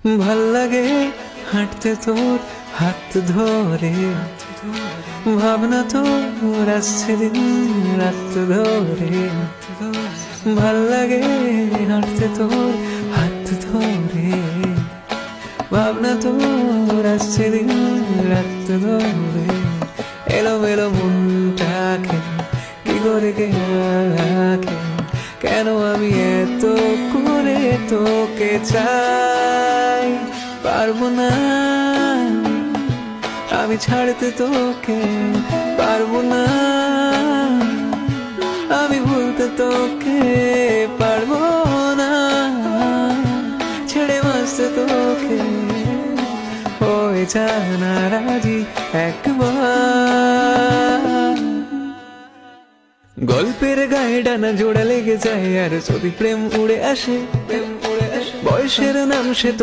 ভাল লাগে হাঁটতে তোর হাত ধরে, ভাবনা তোর আসছে দিন রাত ধরে। ভাল লাগে হাঁটতে তোর হাত ধরে, ভাবনা তোর আসছে দিন রাত ধরে। এলোমেলো মনটাকে কি করে কে রাখে, কেন আমি এত করে তোকে চাই। পারবো না আমি ছাড়তে তোকে, পারবো না আমি ভুলতে তোকে, পারবো না ছেড়ে বাঁচতে তোকে। হয়ে জানা রাজি একবার, গল্পের গায়ে ডানা জোড়া লেগে যায়, আর যদি প্রেম উড়ে আসে, বয়সের নাম সে তো